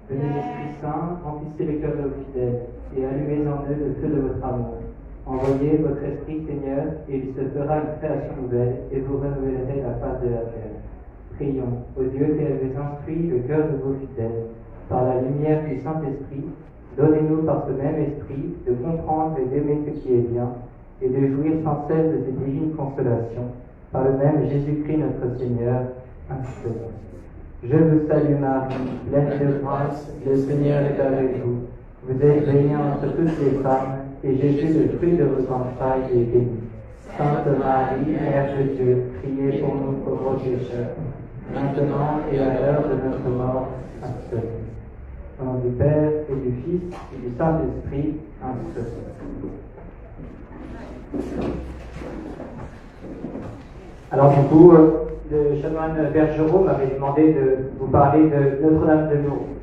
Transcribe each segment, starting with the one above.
Venez l'Esprit Saint, remplissez les cœurs de vos fidèles, et allumez en eux le feu de votre amour. Envoyez votre Esprit, Seigneur, et il se fera une création nouvelle, et vous renouvellerez la face de la terre. Prions, ô Dieu qui avez instruit le cœur de vos fidèles, par la lumière du Saint-Esprit, donnez-nous par ce même Esprit de comprendre et d'aimer ce qui est bien, et de jouir sans cesse de ces divines consolations, par le même Jésus-Christ notre Seigneur. Ainsi. Je vous salue Marie, pleine de grâce, le Seigneur est avec vous. Vous êtes bénie entre toutes les femmes, et Jésus, le fruit de vos entrailles, est béni. Sainte Marie, Mère de Dieu, priez pour nous pauvres pécheurs, maintenant et à l'heure de notre mort. Ainsi. Au nom du Père, et du Fils, et du Saint-Esprit. Ainsi. Alors du coup, le chanoine Bergerot m'avait demandé de vous parler de Notre-Dame de Lourdes.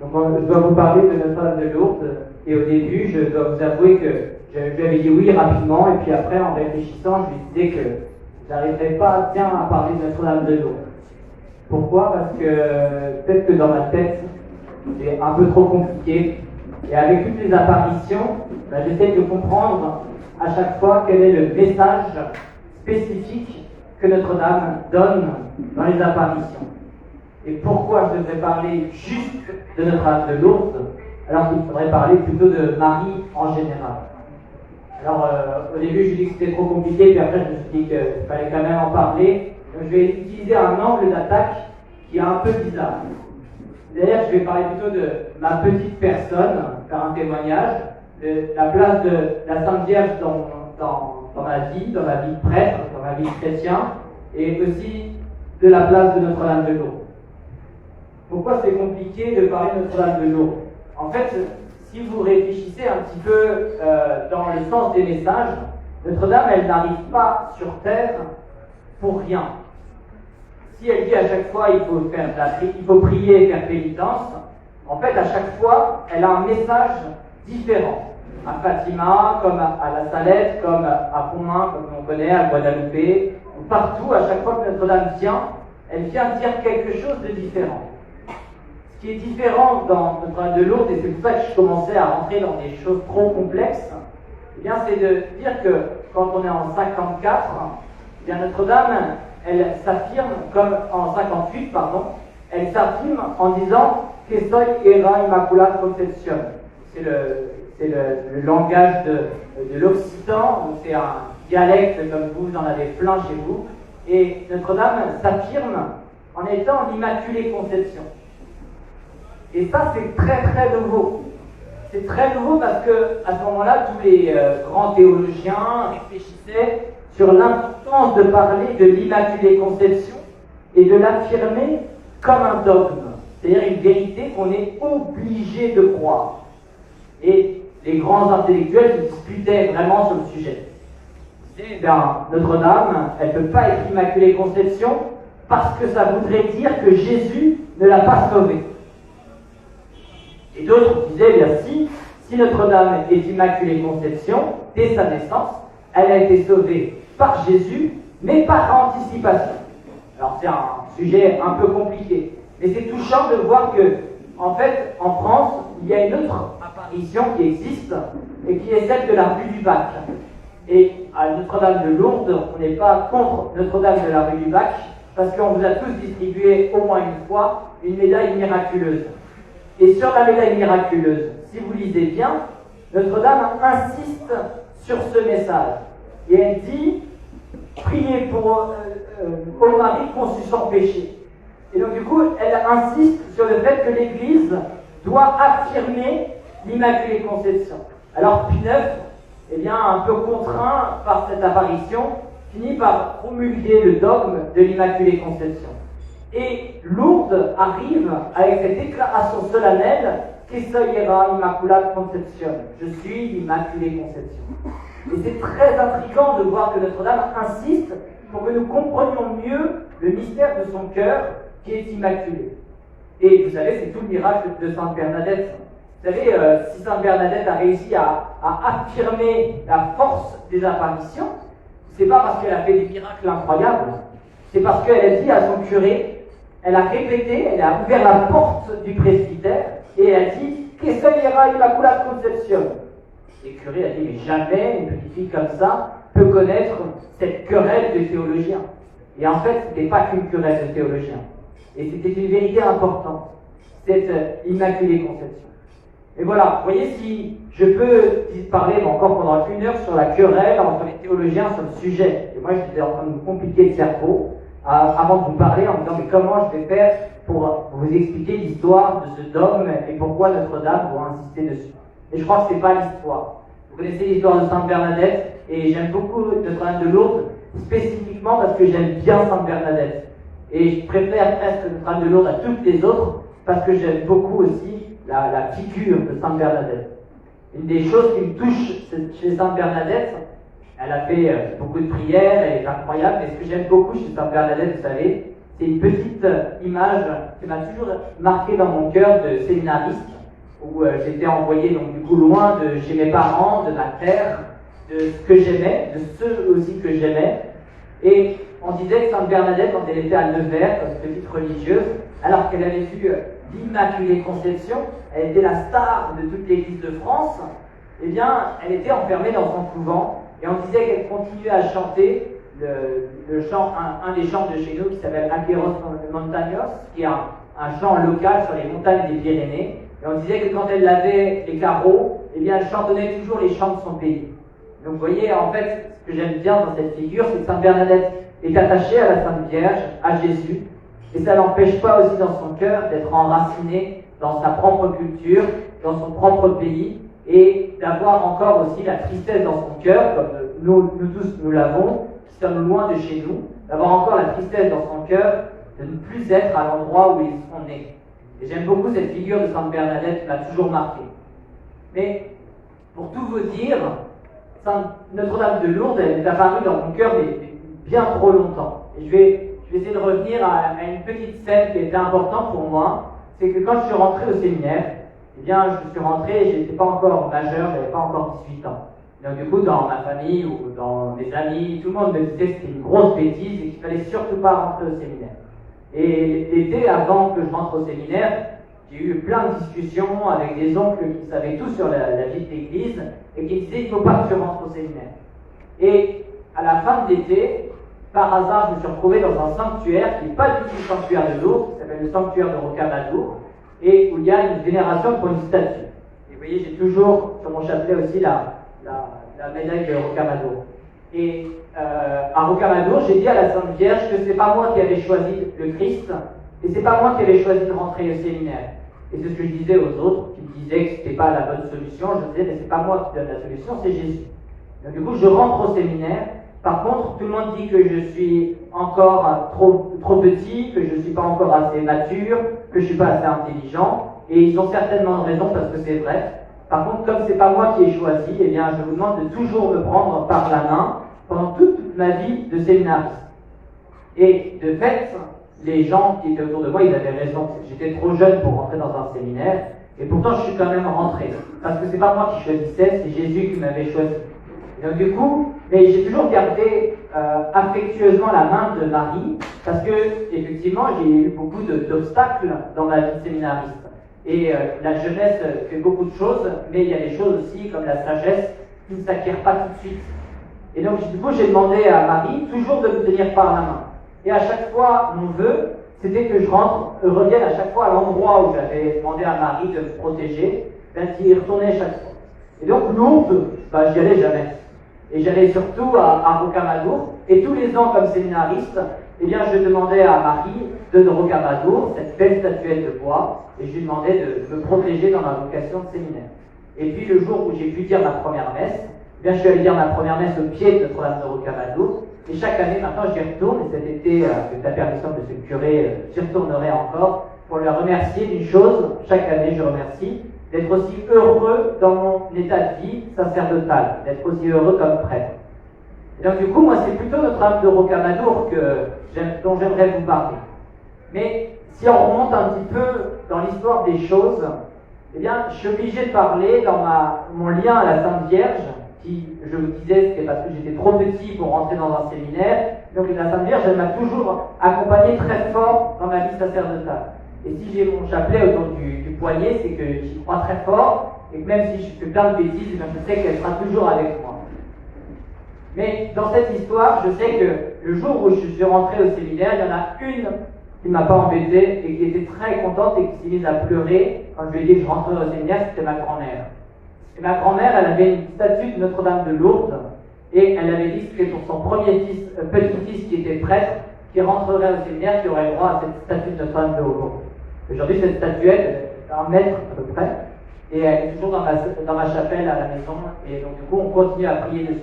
Donc je dois vous parler de Notre-Dame de Lourdes, et au début, je dois vous avouer que je lui avais dit oui rapidement, et puis après, en réfléchissant, je lui disais que je n'arriverais pas bien à parler de Notre-Dame de Lourdes. Pourquoi? Parce que peut-être que dans ma tête, c'est un peu trop compliqué. Et avec toutes les apparitions, j'essaie de comprendre à chaque fois quel est le message spécifique que Notre-Dame donne dans les apparitions. Et pourquoi je devrais parler juste de Notre-Dame de Lourdes, alors qu'il faudrait parler plutôt de Marie en général. Alors au début je dis que c'était trop compliqué, puis après je me suis dit qu'il fallait quand même en parler. Donc, je vais utiliser un angle d'attaque qui est un peu bizarre. D'ailleurs, je vais parler plutôt de ma petite personne, faire un témoignage, de la place de la Sainte Vierge dans ma vie de prêtre, dans ma vie de chrétien, et aussi de la place de Notre-Dame de Lourdes. Pourquoi c'est compliqué de parler de Notre-Dame de Lourdes? En fait, si vous réfléchissez un petit peu dans le sens des messages, Notre-Dame, elle n'arrive pas sur terre pour rien. Si elle dit à chaque fois il faut prier et faire pénitence, en fait à chaque fois elle a un message différent. À Fatima, comme à la Salette, comme à Pontmain, comme on connaît, à Guadalupe, partout, à chaque fois que Notre-Dame vient, elle vient dire quelque chose de différent. Ce qui est différent dans Notre-Dame de Lourdes, et c'est pour ça que je commençais à rentrer dans des choses trop complexes, eh bien c'est de dire que quand on est en 54, eh bien Notre-Dame, elle s'affirme, comme en 58, elle s'affirme en disant que soy era Immaculada Concepción. C'est le langage de l'Occitan, donc c'est un dialecte comme vous en avez plein chez vous, et Notre-Dame s'affirme en étant l'Immaculée Conception. Et ça, c'est très très nouveau. C'est très nouveau parce que à ce moment-là, tous les grands théologiens réfléchissaient sur l'importance de parler de l'Immaculée Conception et de l'affirmer comme un dogme, c'est-à-dire une vérité qu'on est obligé de croire. Et les grands intellectuels se disputaient vraiment sur le sujet. Et Notre-Dame, elle ne peut pas être Immaculée Conception parce que ça voudrait dire que Jésus ne l'a pas sauvée. Et d'autres disaient, bien si Notre-Dame est Immaculée Conception, dès sa naissance, elle a été sauvée par Jésus, mais par anticipation. Alors c'est un sujet un peu compliqué, mais c'est touchant de voir que, en fait, en France, il y a une autre apparition qui existe, et qui est celle de la rue du Bac. Et à Notre-Dame de Lourdes, on n'est pas contre Notre-Dame de la rue du Bac, parce qu'on vous a tous distribué au moins une fois une médaille miraculeuse. Et sur la médaille miraculeuse, si vous lisez bien, Notre-Dame insiste sur ce message. Et elle dit, priez pour ô Marie conçue sans péché. Et donc du coup, elle insiste sur le fait que l'Église doit affirmer l'Immaculée Conception. Alors Pie IX, eh bien, un peu contraint par cette apparition, finit par promulguer le dogme de l'Immaculée Conception. Et Lourdes arrive avec cette déclaration solennelle que soy era Immaculada Concepción. Je suis l'Immaculée Conception. Et c'est très intriguant de voir que Notre-Dame insiste pour que nous comprenions mieux le mystère de son cœur qui est immaculé. Et vous savez, c'est tout le miracle de Sainte Bernadette. Vous savez, si Sainte Bernadette a réussi à affirmer la force des apparitions, vous c'est pas parce qu'elle a fait des miracles incroyables, c'est parce qu'elle a dit à son curé, elle a répété, elle a ouvert la porte du presbytère et elle a dit « Que saliera Immaculata Conception ?» Et le curé a dit « Mais jamais une petite fille comme ça peut connaître cette querelle de théologiens. » Et en fait, ce n'était pas qu'une querelle de théologiens. Et c'était une vérité importante, cette Immaculée Conception. Et voilà, vous voyez, si je peux parler encore pendant 1 heure sur la querelle entre les théologiens sur le sujet, et moi j'étais en train de me compliquer le cerveau avant de vous parler en me disant mais comment je vais faire pour vous expliquer l'histoire de ce dogme et pourquoi Notre-Dame doit insister dessus. Et je crois que c'est pas l'histoire. Vous connaissez l'histoire de Sainte Bernadette, et j'aime beaucoup Notre-Dame de Lourdes, spécifiquement parce que j'aime bien Sainte Bernadette. Et je préfère presque Notre-Dame de Lourdes à toutes les autres, parce que j'aime beaucoup aussi la figure de Sainte Bernadette. Une des choses qui me touche chez Sainte Bernadette, elle a fait beaucoup de prières, elle est incroyable, mais ce que j'aime beaucoup chez Sainte Bernadette, vous savez, c'est une petite image qui m'a toujours marqué dans mon cœur de séminariste, où j'étais envoyé donc du coup loin de chez mes parents, de ma terre, de ce que j'aimais, de ceux aussi que j'aimais. Et on disait que Sainte Bernadette, quand elle était à Nevers, comme petite religieuse, alors qu'elle avait vu l'Immaculée Conception, elle était la star de toute l'Église de France, eh bien, elle était enfermée dans son couvent, et on disait qu'elle continuait à chanter le chant, un des chants de chez nous qui s'appelle Agueros Montaños, qui est un chant local sur les montagnes des Pyrénées, et on disait que quand elle lavait les carreaux, eh bien, elle chantonnait toujours les chants de son pays. Donc vous voyez, en fait, ce que j'aime bien dans cette figure, c'est que Sainte Bernadette est attachée à la Sainte Vierge, à Jésus, et ça n'empêche pas aussi dans son cœur d'être enracinée dans sa propre culture, dans son propre pays, et d'avoir encore aussi la tristesse dans son cœur, comme nous tous nous l'avons, qui sommes loin de chez nous, d'avoir encore la tristesse dans son cœur de ne plus être à l'endroit où ils sont nés. Et j'aime beaucoup cette figure de Sainte Bernadette qui m'a toujours marqué. Mais, pour tout vous dire, Notre-Dame de Lourdes, elle est apparue dans mon cœur mais bien trop longtemps. Et je vais essayer de revenir à une petite scène qui était importante pour moi. C'est que quand je suis rentré au séminaire, eh bien, je suis rentré et je n'étais pas encore majeur, je n'avais pas encore 18 ans. Donc du coup, dans ma famille ou dans mes amis, tout le monde me disait que c'était une grosse bêtise et qu'il fallait surtout pas rentrer au séminaire. Et l'été, avant que je rentre au séminaire, j'ai eu plein de discussions avec des oncles qui savaient tout sur la vie de l'Église et qui disaient qu'il ne faut pas que je rentre au séminaire. Et à la fin de l'été, par hasard, je me suis retrouvé dans un sanctuaire qui n'est pas du tout le sanctuaire de Lourdes, qui s'appelle le sanctuaire de Rocamadour, et où il y a une vénération pour une statue. Et vous voyez, j'ai toujours sur mon chapelet aussi la médaille de Rocamadour. Et à Rocamadour, j'ai dit à la Sainte Vierge que c'est pas moi qui avais choisi le Christ, et c'est pas moi qui avais choisi de rentrer au séminaire. Et c'est ce que je disais aux autres, qui me disaient que c'était pas la bonne solution. Je disais, mais c'est pas moi qui donne la solution, c'est Jésus. Donc du coup, je rentre au séminaire. Par contre, tout le monde dit que je suis encore trop petit, que je ne suis pas encore assez mature, que je ne suis pas assez intelligent, et ils ont certainement raison parce que c'est vrai. Par contre, comme c'est pas moi qui ai choisi, eh bien, je vous demande de toujours me prendre par la main pendant toute ma vie de séminariste. Et de fait, les gens qui étaient autour de moi, ils avaient raison. J'étais trop jeune pour rentrer dans un séminaire, et pourtant je suis quand même rentré. Parce que c'est pas moi qui choisissais, c'est Jésus qui m'avait choisi. Donc du coup, mais j'ai toujours gardé affectueusement la main de Marie, parce que effectivement j'ai eu beaucoup d'obstacles dans ma vie de séminariste. Et la jeunesse fait beaucoup de choses, mais il y a des choses aussi comme la sagesse qui ne s'acquiert pas tout de suite. Et donc du coup j'ai demandé à Marie toujours de me tenir par la main. Et à chaque fois, mon vœu, c'était que je revienne à chaque fois à l'endroit où j'avais demandé à Marie de me protéger, d'y retourner chaque fois. Et donc Lourdes, j'y allais jamais. Et j'allais surtout à Rocamadour, et tous les ans comme séminariste, eh bien je demandais à Marie de Rocamadour, cette belle statuette de bois, et je lui demandais de me protéger dans ma vocation de séminaire. Et puis le jour où j'ai pu dire ma première messe, eh bien je suis allé dire ma première messe au pied de Notre-Dame de Rocamadour, et chaque année maintenant j'y retourne, et cet été, avec la permission de ce curé, j'y retournerai encore, pour le remercier d'une chose. Chaque année je remercie, d'être aussi heureux dans mon état de vie sacerdotal, d'être aussi heureux comme prêtre. Et donc du coup, moi c'est plutôt Notre-Dame de Rocamadour dont j'aimerais vous parler. Mais si on remonte un petit peu dans l'histoire des choses, eh bien je suis obligé de parler dans mon lien à la Sainte Vierge, Si je vous disais, c'était parce que j'étais trop petit pour rentrer dans un séminaire. Donc la Sainte Vierge, elle m'a toujours accompagné très fort dans ma vie sacerdotale. Et si j'ai mon chapelet autour du poignet, c'est que j'y crois très fort, et que même si je fais plein de bêtises, je sais qu'elle sera toujours avec moi. Mais dans cette histoire, je sais que le jour où je suis rentré au séminaire, il y en a une qui ne m'a pas embêté et qui était très contente et qui s'est mise à pleurer quand je lui ai dit que je rentrais au séminaire, c'était ma grand-mère. Et ma grand-mère, elle avait une statue de Notre-Dame de Lourdes, et elle avait dit que c'était pour son petit-fils qui était prêtre, qui rentrerait au séminaire, qui aurait le droit à cette statue de Notre-Dame de Lourdes. Aujourd'hui, cette statuette, elle est 1 mètre à peu près, et elle est toujours dans ma chapelle à la maison, et donc du coup, on continue à prier dessus.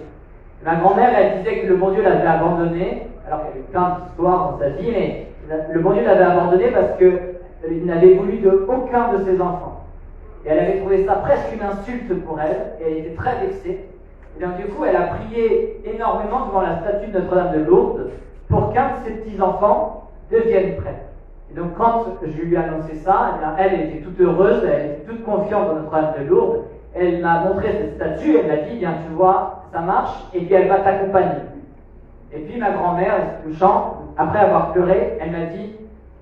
Ma grand-mère, elle disait que le bon Dieu l'avait abandonnée, alors qu'il y avait plein d'histoires dans sa vie, mais le bon Dieu l'avait abandonnée parce qu'il n'avait voulu de aucun de ses enfants. Et elle avait trouvé ça presque une insulte pour elle, et elle était très vexée. Et donc du coup, elle a prié énormément devant la statue de Notre-Dame de Lourdes pour qu'un de ses petits-enfants devienne prêtre. Et donc quand je lui ai annoncé ça, elle était toute heureuse, elle était toute confiante dans Notre-Dame de Lourdes. Elle m'a montré cette statue, elle m'a dit, bien tu vois, ça marche, et puis elle va t'accompagner. Et puis ma grand-mère, touchant, après avoir pleuré, elle m'a dit,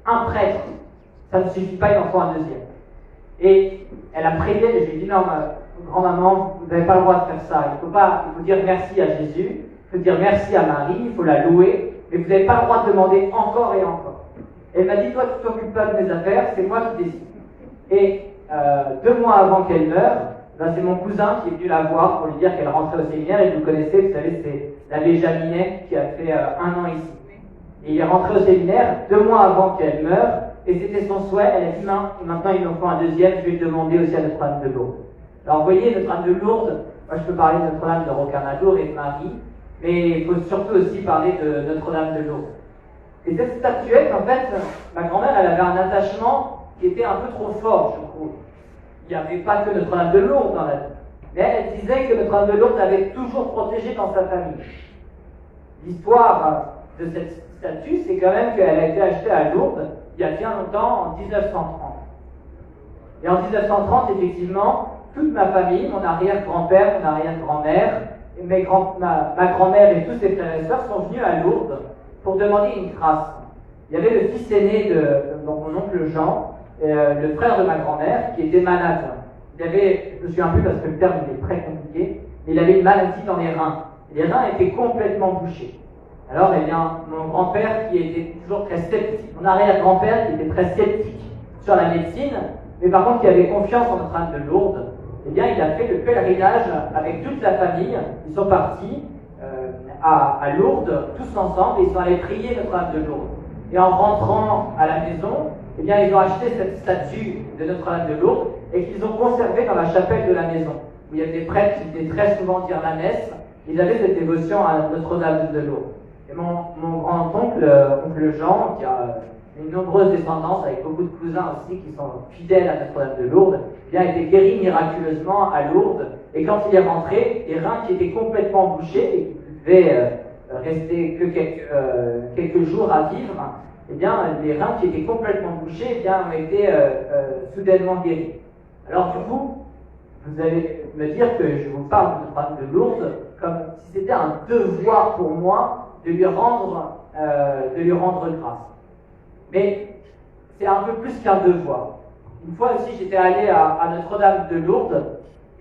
un prêtre, ça ne suffit pas, il en faut un deuxième. Et elle a prié, et je lui ai dit, non, grand-maman, vous n'avez pas le droit de faire ça. Il faut dire merci à Jésus, il faut dire merci à Marie, il faut la louer, mais vous n'avez pas le droit de demander encore et encore. Et elle m'a dit, toi, tu ne t'occupes pas de mes affaires, c'est moi qui décide. Et 2 mois avant qu'elle meure, c'est mon cousin qui est venu la voir pour lui dire qu'elle rentrait au séminaire, et vous connaissez, vous savez, c'est l'abbé Jaminet qui a fait 1 an ici. Et il est rentré au séminaire 2 mois avant qu'elle meure, et c'était son souhait. Elle a dit, maintenant il me faut un deuxième, je vais le demander aussi à Notre-Dame de Lourdes. Alors vous voyez, Notre-Dame de Lourdes, moi je peux parler de Notre-Dame de Rocamadour et de Marie, mais il faut surtout aussi parler de Notre-Dame de Lourdes. Et cette statuette, en fait, ma grand-mère, elle avait un attachement qui était un peu trop fort, je trouve. Il n'y avait pas que Notre-Dame de Lourdes dans la vie. Mais elle disait que Notre-Dame de Lourdes l'avait toujours protégée dans sa famille. L'histoire de cette statue, c'est quand même qu'elle a été achetée à Lourdes il y a bien longtemps, en 1930. Et en 1930, effectivement, toute ma famille, mon arrière-grand-père, mon arrière-grand-mère, ma grand-mère et tous ses frères et sœurs sont venus à Lourdes pour demander une grâce. Il y avait le fils aîné de mon oncle Jean, le frère de ma grand-mère, qui était malade. Je me souviens plus parce que le terme était très compliqué, mais il avait une maladie dans les reins. Les reins étaient complètement bouchés. Alors, mon grand-père qui était toujours très sceptique, mon arrière-grand-père qui était très sceptique sur la médecine, mais par contre qui avait confiance en Notre-Dame de Lourdes, il a fait le pèlerinage avec toute la famille. Ils sont partis à Lourdes, tous ensemble, et ils sont allés prier Notre-Dame de Lourdes. Et en rentrant à la maison, ils ont acheté cette statue de Notre-Dame de Lourdes et qu'ils ont conservée dans la chapelle de la maison, où il y a des prêtres qui venaient très souvent dire la messe. Ils avaient cette dévotion à Notre-Dame de Lourdes. Et mon grand-oncle, oncle Jean, qui a une nombreuse descendance avec beaucoup de cousins aussi qui sont fidèles à Notre-Dame de Lourdes, a été guéri miraculeusement à Lourdes. Et quand il est rentré, les reins qui étaient complètement bouchés et qui pouvaient rester que quelques jours à vivre, les reins qui étaient complètement bouchés ont été soudainement guéris. Alors du coup, vous allez me dire que je vous parle de Notre-Dame de Lourdes comme si c'était un devoir pour moi de lui rendre grâce. Mais c'est un peu plus qu'un devoir. Une fois aussi, j'étais allé à Notre-Dame de Lourdes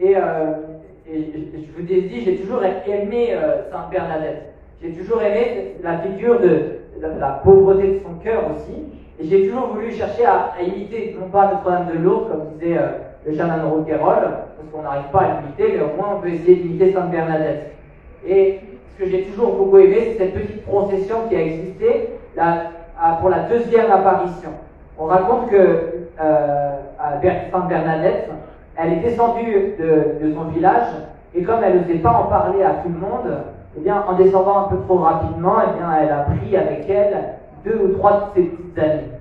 et je vous ai dit, j'ai toujours aimé Sainte Bernadette. J'ai toujours aimé la figure de la pauvreté de son cœur aussi. Et j'ai toujours voulu chercher à imiter, non pas Notre-Dame de Lourdes, comme disait le chanoine Rouquayrol, parce qu'on n'arrive pas à l'imiter, mais au moins on peut essayer d'imiter Sainte Bernadette. Et ce que j'ai toujours beaucoup aimé, c'est cette petite procession qui a existé pour la 2e apparition. On raconte que Sainte Bernadette, elle est descendue de son village, et comme elle n'osait pas en parler à tout le monde, en descendant un peu trop rapidement, elle a pris avec elle 2 ou 3 de ses petites amies.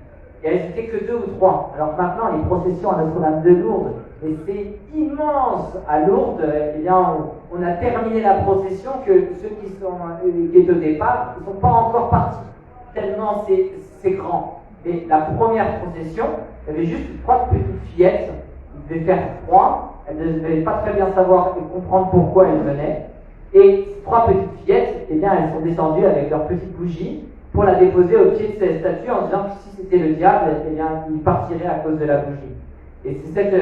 Et elles n'étaient que 2 ou 3. Alors maintenant, les processions à Notre-Dame de Lourdes, et c'est immense à Lourdes, on a terminé la procession que ceux qui étaient au départ ne sont pas encore partis. Tellement c'est grand. Et la première procession, il y avait juste 3 petites fillettes, il devait faire froid, elles ne devaient pas très bien savoir et comprendre pourquoi elles venaient. Et ces 3 petites fillettes, eh bien, elles sont descendues avec leurs petites bougies pour la déposer au pied de cette statue en disant que si c'était le diable, eh bien, il partirait à cause de la bougie. Et c'est cette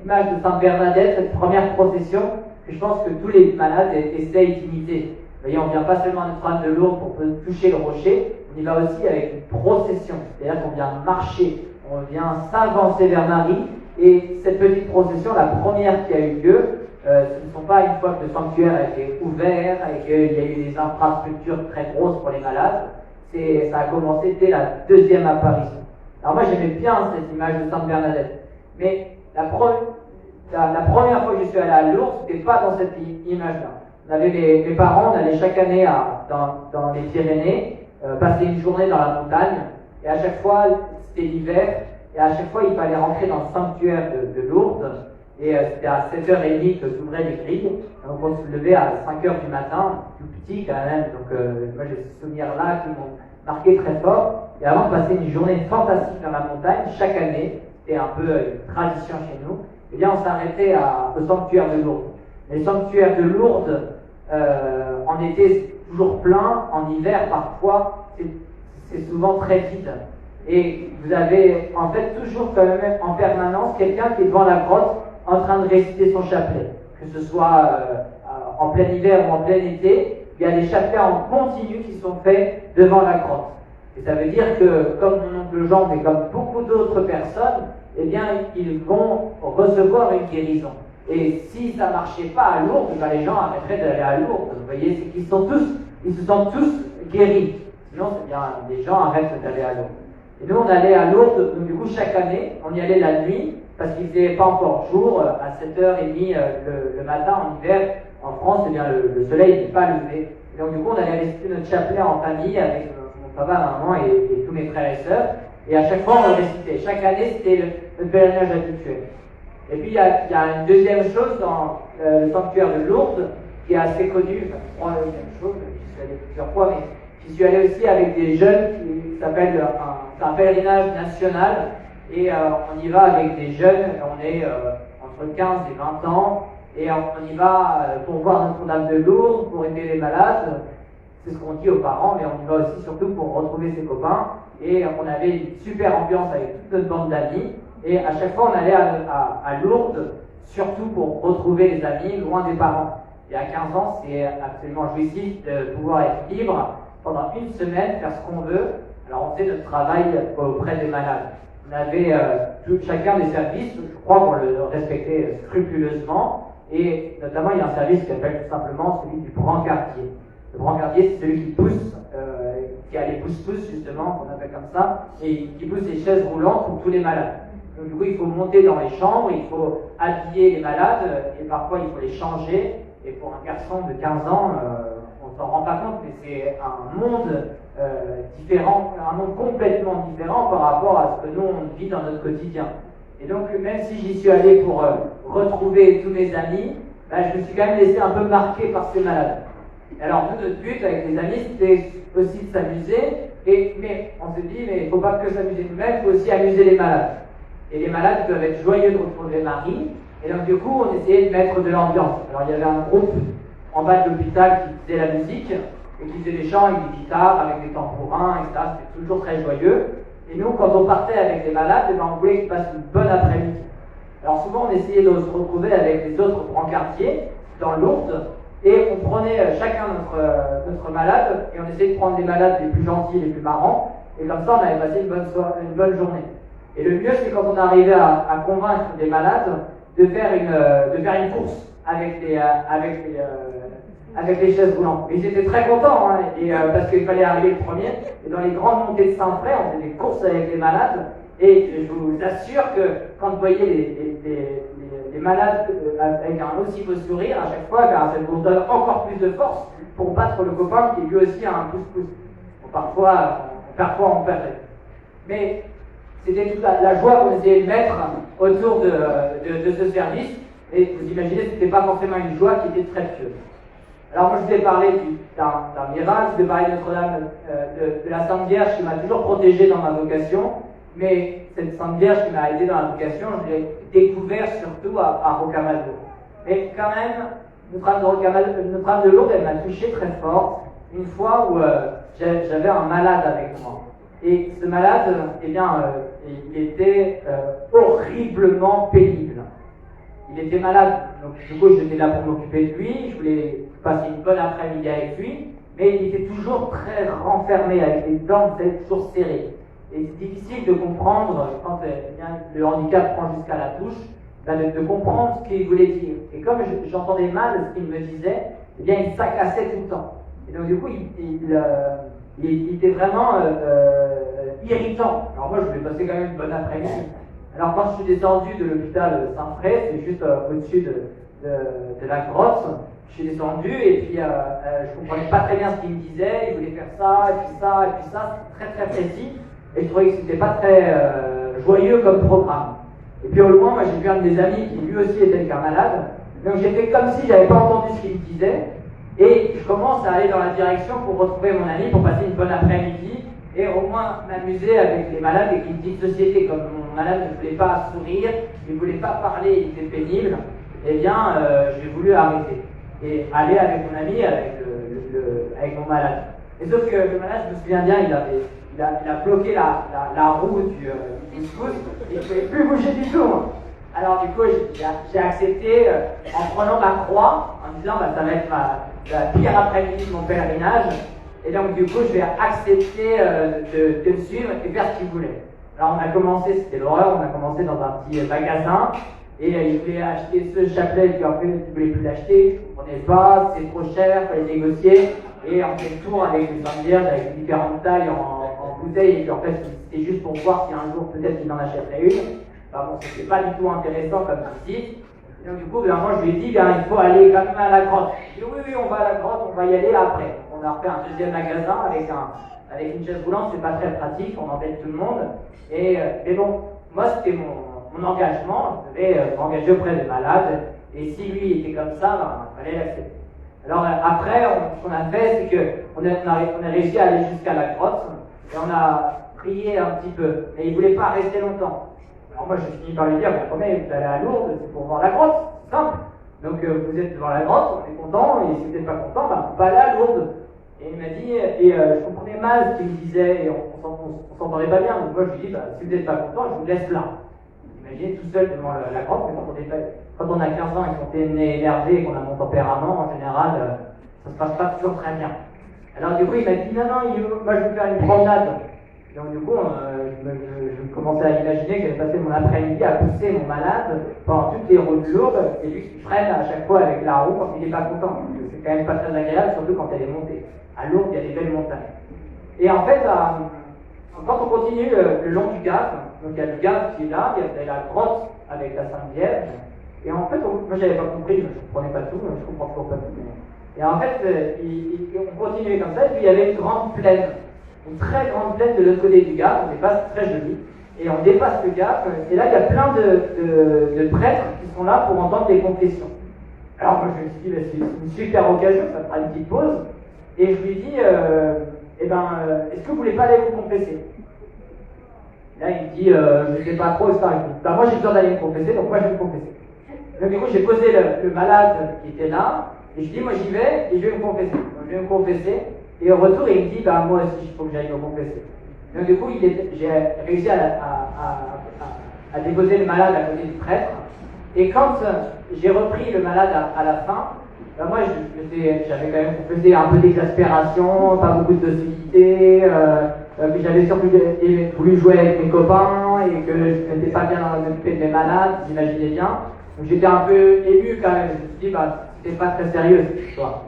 image de Sainte Bernadette, cette première procession, que je pense que tous les malades essayent d'imiter. Vous voyez, on ne vient pas seulement à Notre-Dame de Lourdes pour toucher le rocher, on y va aussi avec une procession, c'est-à-dire qu'on vient marcher, on vient s'avancer vers Marie, et cette petite procession, la première qui a eu lieu, ce ne sont pas une fois que le sanctuaire a été ouvert et qu'il y a eu des infrastructures très grosses pour les malades, ça a commencé dès la 2e apparition. Alors moi j'aimais bien cette image de Sainte Bernadette, mais la première fois que je suis allé à Lourdes, c'était pas dans cette image-là. On avait mes parents, on allait chaque année dans les Pyrénées, passer une journée dans la montagne, et à chaque fois, c'était l'hiver, et à chaque fois, il fallait rentrer dans le sanctuaire de Lourdes, et c'était à 7h30 que s'ouvraient les grilles, donc on se levait à 5h du matin, tout petit quand même, donc moi j'ai ce souvenir-là qui m'ont marqué très fort, et avant de passer une journée fantastique dans la montagne, chaque année, c'était un peu une tradition chez nous, eh bien on s'arrêtait au sanctuaire de Lourdes. Les sanctuaires de Lourdes, en été, c'est toujours plein, en hiver, parfois, c'est souvent très vide. Et vous avez, en fait, toujours quand même en permanence quelqu'un qui est devant la grotte en train de réciter son chapelet. Que ce soit en plein hiver ou en plein été, il y a des chapelets en continu qui sont faits devant la grotte. Et ça veut dire que, comme mon oncle Jean, mais comme beaucoup d'autres personnes, eh bien, ils vont recevoir une guérison. Et si ça ne marchait pas à Lourdes, ben les gens arrêteraient d'aller à Lourdes. Vous voyez, c'est qu'ils ils se sentent tous guéris. Sinon, c'est bien, les gens arrêtent d'aller à Lourdes. Et nous, on allait à Lourdes, donc du coup, chaque année, on y allait la nuit, parce qu'il ne faisait pas encore jour, à 7h30 le matin, en hiver. En France, eh bien, le soleil n'est pas levé. Et donc, du coup, on allait réciter notre chapelet en famille avec mon papa, ma maman et tous mes frères et sœurs. Et à chaque fois, on le récitait. Chaque année, c'était notre pèlerinage habituel. Et puis, il y a une deuxième chose dans le sanctuaire de Lourdes, qui est assez connue. Enfin, je crois la deuxième chose, j'y suis allé plusieurs fois, mais j'y suis allé aussi avec des jeunes qui s'appelle un pèlerinage national. Et on y va avec des jeunes, on est entre 15 et 20 ans, et on y va pour voir Notre-Dame de Lourdes, pour aider les malades. C'est ce qu'on dit aux parents, mais on y va aussi surtout pour retrouver ses copains. Et on avait une super ambiance avec toute notre bande d'amis. Et à chaque fois, on allait à Lourdes, surtout pour retrouver les amis, loin des parents. Et à 15 ans, c'est absolument jouissif de pouvoir être libre pendant une semaine, faire ce qu'on veut. Alors on fait notre travail auprès des malades. On avait chacun des services, je crois qu'on le respectait scrupuleusement. Et notamment, il y a un service qui s'appelle tout simplement celui du brancardier. Le brancardier, c'est celui qui pousse, qui a les pousse-pousse justement, qu'on appelle comme ça, et qui pousse les chaises roulantes pour tous les malades. Donc du coup, il faut monter dans les chambres, il faut habiller les malades, et parfois il faut les changer. Et pour un garçon de 15 ans, on s'en rend pas compte, mais c'est un monde différent, un monde complètement différent par rapport à ce que nous on vit dans notre quotidien. Et donc, même si j'y suis allé pour retrouver tous mes amis, je me suis quand même laissé un peu marquer par ces malades. Alors, nous, notre but avec les amis, c'était aussi de s'amuser, mais on se dit, mais il ne faut pas que s'amuser nous-mêmes, il faut aussi amuser les malades. Et les malades peuvent être joyeux de retrouver Marie, et donc du coup, on essayait de mettre de l'ambiance. Alors, il y avait un groupe en bas de l'hôpital qui faisait la musique, et qui faisait des chants avec des guitares, avec des tambourins, etc. C'était toujours très joyeux. Et nous, quand on partait avec les malades, on voulait qu'ils passent une bonne après-midi. Alors souvent, on essayait de se retrouver avec les autres brancardiers dans Lourdes, et on prenait chacun notre malade, et on essayait de prendre les malades les plus gentils, les plus marrants, et comme ça, on avait passé une bonne journée. Et le mieux, c'est quand on arrivait à convaincre des malades de faire une course avec les chaises roulantes. Et ils étaient très contents, hein, parce qu'il fallait arriver le premier. Et dans les grandes montées de Saint-Frère, on faisait des courses avec les malades. Et je vous assure que quand vous voyez les malades avec un aussi beau sourire, à chaque fois, ça vous donne encore plus de force pour battre le copain qui lui aussi a un pouce-pouce. Bon, parfois on perdait. Mais c'était toute la joie qu'on essayait de mettre autour de ce service. Et vous imaginez, ce n'était pas forcément une joie qui était très pieuse. Alors moi, je vous ai parlé d'un miracle, je vous ai parlé de Notre-Dame, de la Sainte Vierge qui m'a toujours protégé dans ma vocation, mais cette Sainte Vierge qui m'a aidé dans la vocation, je l'ai découvert surtout à Rocamadour. Mais quand même, Notre-Dame de Lourdes, elle m'a touché très fort une fois où j'avais un malade avec moi. Et ce malade, eh bien, il était horriblement pénible. Il était malade, donc du coup j'étais là pour m'occuper de lui, je voulais passer une bonne après-midi avec lui, mais il était toujours très renfermé, avec les dents toujours serrées. Et c'est difficile de comprendre, quand le handicap prend jusqu'à la bouche, de comprendre ce qu'il voulait dire. Et comme j'entendais mal ce qu'il me disait, eh bien il s'agaçait tout le temps. Et donc du coup il était vraiment irritant. Alors moi je voulais passer quand même une bonne après-midi. Alors quand je suis descendu de l'hôpital Saint-Fray, c'est juste au-dessus de la grotte, je suis descendu et puis je comprenais pas très bien ce qu'il me disait, il voulait faire ça, et puis ça, et puis ça, très très précis, et je trouvais que c'était pas très joyeux comme programme. Et puis au loin, moi j'ai vu un de mes amis qui lui aussi était qu'un malade, donc j'ai fait comme si j'avais pas entendu ce qu'il me disait, et je commence à aller dans la direction pour retrouver mon ami, pour passer une bonne après-midi, et au moins m'amuser avec les malades et une petite société. Comme mon malade ne voulait pas sourire, il ne voulait pas parler, il était pénible, eh bien j'ai voulu arrêter et aller avec mon ami, avec mon malade. Et sauf que le malade, je me souviens bien, il a bloqué la roue du pouce, il ne pouvait plus bouger du tout. Alors du coup j'ai accepté en prenant ma croix, en disant ça va être la pire après-midi de mon pèlerinage. Et donc du coup, je vais accepter de le suivre et faire ce qu'il voulait. Alors on a commencé, c'était l'horreur, on a commencé dans un petit magasin et il voulait acheter ce chapelet, puis après il ne voulait plus l'acheter, je ne comprenais pas, c'est trop cher, il fallait négocier. Et on fait le tour avec des bandières, avec différentes tailles en bouteilles, et puis en fait c'était juste pour voir si un jour peut-être il en achèterait une. Enfin bon, c'était pas du tout intéressant comme site. Et donc du coup, moi je lui ai dit, il faut aller quand même à la grotte. Il dit oui, on va à la grotte, on va y aller après. On a refait un deuxième magasin avec une chaise roulante, c'est pas très pratique, on embête tout le monde. Mais bon, moi c'était mon engagement, je devais m'engager auprès des malades, et si lui était comme ça, il fallait l'accepter. Alors après, ce qu'on a fait, c'est qu'on a réussi à aller jusqu'à la grotte, et on a prié un petit peu, mais il ne voulait pas rester longtemps. Alors moi j'ai fini par lui dire, mais attendez, vous allez à Lourdes, c'est pour voir la grotte, c'est simple. Donc vous êtes devant la grotte, on est content, et si vous n'êtes pas content, on va aller à Lourdes. Et il m'a dit, je comprenais mal ce qu'il me disait, et on s'entendait pas bien. Donc moi je lui dis, si vous n'êtes pas content, je vous laisse là. Imaginez tout seul devant la grotte, mais quand on a 15 ans et qu'on est énervé et qu'on a mon tempérament, en général, ça se passe pas toujours très bien. Alors du coup il m'a dit, non, moi je veux faire une promenade. Donc du coup, je commençais à imaginer que j'allais passer mon après-midi à pousser mon malade pendant toutes les routes lourdes, et lui qui freine à chaque fois avec la roue quand il n'est pas content. C'est quand même pas très agréable, surtout quand elle est montée. À Lourdes, il y a des belles montagnes. Et en fait, quand on continue le long du Gave, donc il y a le Gave qui est là, il y a la grotte avec la Sainte Vierge, et en fait, moi j'avais pas compris, je ne comprenais pas tout, je comprends toujours pas tout. Et en fait, on continuait comme ça, et puis il y avait une grande plaine. Une très grande plaine de l'autre côté du Gave, on dépasse, très joli, et on dépasse le Gave, et là il y a plein de prêtres qui sont là pour entendre des confessions. Alors moi je me suis dit, c'est une super occasion, ça fera une petite pause, et je lui dis, est-ce que vous voulez pas aller vous confesser? Là il me dit, je ne sais pas trop, etc. Moi j'ai besoin d'aller me confesser, donc moi je vais me confesser. Donc du coup j'ai posé le malade qui était là, et je dis, moi j'y vais, et je vais me confesser. Donc je vais me confesser. Et au retour, il me dit, moi aussi, il faut que j'aille me confesser. Donc du coup, j'ai réussi à déposer le malade à côté du prêtre. Et quand j'ai repris le malade à la fin, moi, j'avais quand même confessé un peu d'exaspération, pas beaucoup de docilité, puis j'avais surtout voulu jouer avec mes copains, et que je n'étais pas bien dans m'occuper de mes malades, vous imaginez bien. Donc j'étais un peu ému quand même. Je me suis dit, c'était pas très sérieux cette histoire.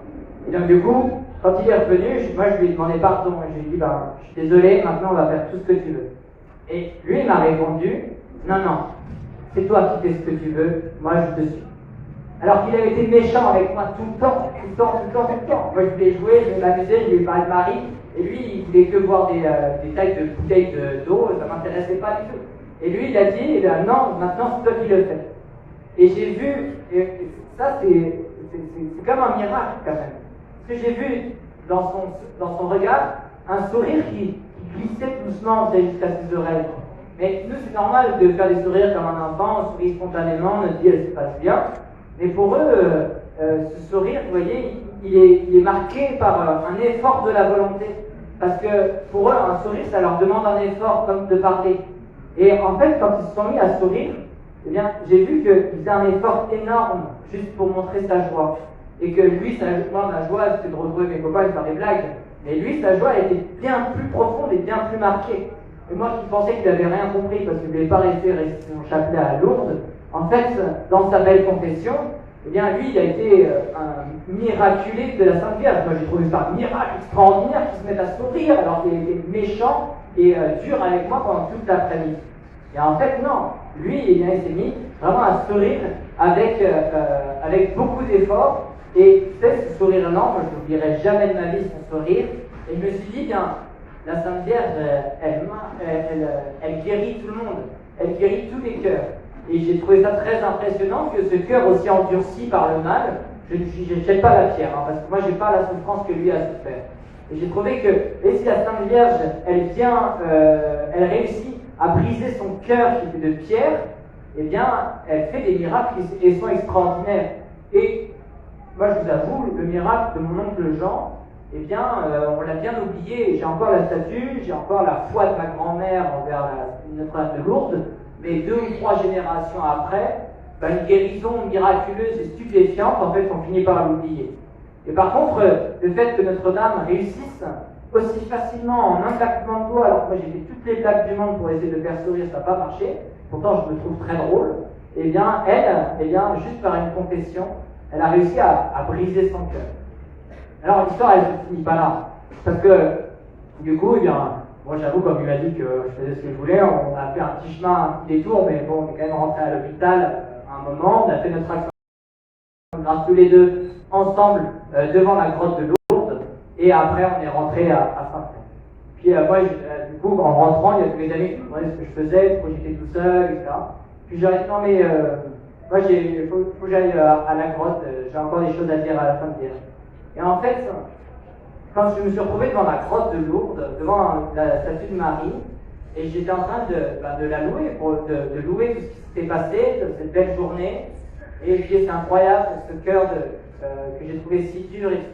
Et donc du coup, quand il est revenu, moi je lui ai demandé pardon, et je lui ai dit, je suis désolé, maintenant on va faire tout ce que tu veux. Et lui il m'a répondu, non, c'est toi qui fais ce que tu veux, moi je te suis. Alors qu'il avait été méchant avec moi tout le temps. Moi je voulais jouer, je voulais m'amuser, je lui ai parlé de Marie, et lui il voulait que boire des tailles de bouteilles d'eau, ça m'intéressait pas du tout. Et lui il a dit, non, maintenant c'est toi qui le fais. Et j'ai vu, et ça c'est comme un miracle quand même. Parce que j'ai vu dans son regard un sourire qui glissait doucement jusqu'à ses oreilles. Mais nous, c'est normal de faire des sourires comme un enfant, on sourit spontanément, on se dit, elle se passe bien. Mais pour eux, ce sourire, vous voyez, il est marqué par un effort de la volonté. Parce que pour eux, un sourire, ça leur demande un effort comme de parler. Et en fait, quand ils se sont mis à sourire, eh bien, j'ai vu qu'ils faisaient un effort énorme juste pour montrer sa joie. Et que lui, moi, ma joie, c'était de retrouver mes copains et de faire des blagues. Mais lui, sa joie était bien plus profonde et bien plus marquée. Et moi qui pensais qu'il n'avait rien compris parce qu'il ne voulait pas réciter son chapelet à Lourdes, en fait, dans sa belle confession, eh bien, lui, il a été un miraculé de la Sainte Vierge. Moi, j'ai trouvé ça un miracle extraordinaire qu'il se mette à sourire alors qu'il était méchant et dur avec moi pendant toute l'après-midi. Et en fait, non. Lui, eh bien, il s'est mis vraiment à sourire avec beaucoup d'efforts. Et ce sourire-là, moi, je n'oublierai jamais de ma vie son sourire. Et je me suis dit, bien, la Sainte Vierge, elle guérit tout le monde. Elle guérit tous les cœurs. Et j'ai trouvé ça très impressionnant que ce cœur aussi endurci par le mal, je ne jette pas la pierre, parce que moi j'ai pas la souffrance que lui a souffert. Et j'ai trouvé que, et si la Sainte Vierge, elle réussit à briser son cœur qui était de pierre, eh bien, elle fait des miracles qui sont extraordinaires. Et moi je vous avoue, le miracle de mon oncle Jean, eh bien, on l'a bien oublié. J'ai encore la statue, j'ai encore la foi de ma grand-mère envers Notre-Dame de Lourdes. Mais 2 ou 3 générations après, une guérison miraculeuse et stupéfiante, en fait, on finit par l'oublier. Et par contre, le fait que Notre-Dame réussisse aussi facilement en un claquement de doigts, alors que moi j'ai fait toutes les blagues du monde pour essayer de faire sourire, ça n'a pas marché, pourtant je me trouve très drôle, eh bien, elle, juste par une confession, elle a réussi à briser son cœur. Alors l'histoire, elle ne finit pas là, parce que, du coup, eh bien, moi, j'avoue, comme il m'a dit que je faisais ce que je voulais, on a fait un petit chemin, un petit détour, mais bon, on est quand même rentré à l'hôpital à un moment. On a fait notre action grâce tous les deux ensemble devant la grotte de Lourdes, et après, on est rentré à Saint-Clair. Puis moi, du coup, en rentrant, il y a tous mes amis qui me demandaient ce que je faisais, pourquoi j'étais tout seul, etc. Puis j'ai dit non, mais moi, il faut que j'aille à la grotte, j'ai encore des choses à dire à la fin de dire. Et en fait, quand je me suis retrouvé devant la grotte de Lourdes, devant la statue de Marie, et j'étais en train de la louer, de louer tout ce qui s'était passé, de cette belle journée, et je disais c'est incroyable, ce cœur que j'ai trouvé si dur, etc.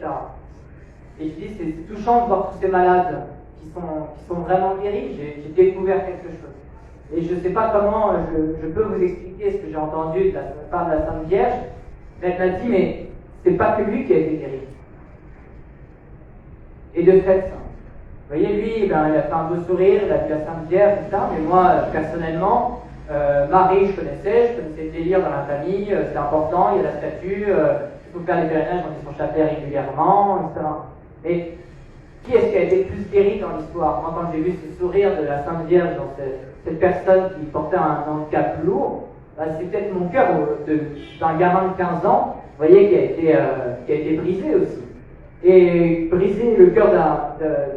Et je dis c'est touchant de voir tous ces malades qui sont vraiment guéris, j'ai découvert quelque chose. Et je ne sais pas comment je peux vous expliquer ce que j'ai entendu de la part de la Sainte Vierge, mais elle m'a dit mais c'est pas que lui qui a été guéri. Et de fait, vous voyez, lui, il a fait un beau sourire, il a vu la Sainte Vierge, tout ça, mais moi, personnellement, Marie, je connaissais le délire dans la famille, c'est important, il y a la statue, il faut faire les pèlerinages, on dit son chapelet régulièrement, etc. Mais qui est-ce qui a été le plus guéri dans l'histoire? Moi, quand j'ai vu ce sourire de la Sainte Vierge dans cette personne qui portait un handicap lourd, c'est peut-être mon cœur d'un gamin de 15 ans, vous voyez, qui a été brisé aussi. Et briser le cœur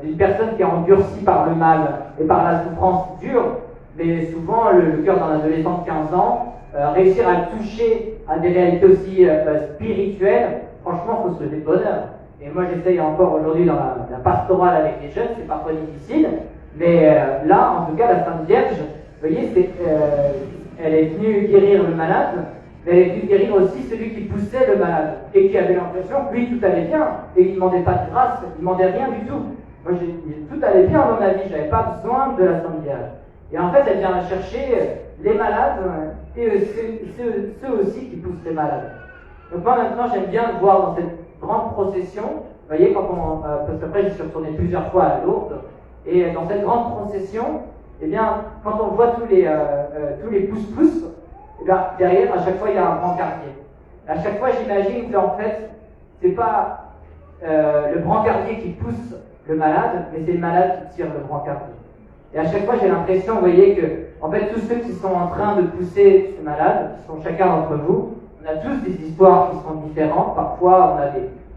d'une personne qui est endurcie par le mal et par la souffrance dure, mais souvent le cœur d'un adolescent de 15 ans, réussir à le toucher à des réalités aussi spirituelles, franchement, il faut se lever de bonheur. Et moi, j'essaye encore aujourd'hui dans la pastorale avec les jeunes, c'est parfois difficile, mais là, en tout cas, la Sainte Vierge, vous voyez, elle est venue guérir le malade, mais elle est venue guérir aussi celui qui poussait le malade et qui avait l'impression que lui tout allait bien et qu'il ne demandait pas de grâce, il ne demandait rien du tout. Moi, tout allait bien dans ma vie, je n'avais pas besoin de la Sainte Vierge. Et en fait, elle vient chercher les malades et ceux aussi qui poussent les malades. Donc moi maintenant, j'aime bien le voir dans cette grande procession. Vous voyez, parce qu'après, j'y suis retourné plusieurs fois à Lourdes, et dans cette grande procession, eh bien, quand on voit tous les pousse-pousse, et bien, derrière, à chaque fois, il y a un brancardier. À chaque fois, j'imagine qu'en fait, c'est pas le brancardier qui pousse le malade, mais c'est le malade qui tire le brancardier. Et à chaque fois, j'ai l'impression, vous voyez, que en fait, tous ceux qui sont en train de pousser ce malade, qui sont chacun d'entre vous, on a tous des histoires qui sont différentes. Parfois, on a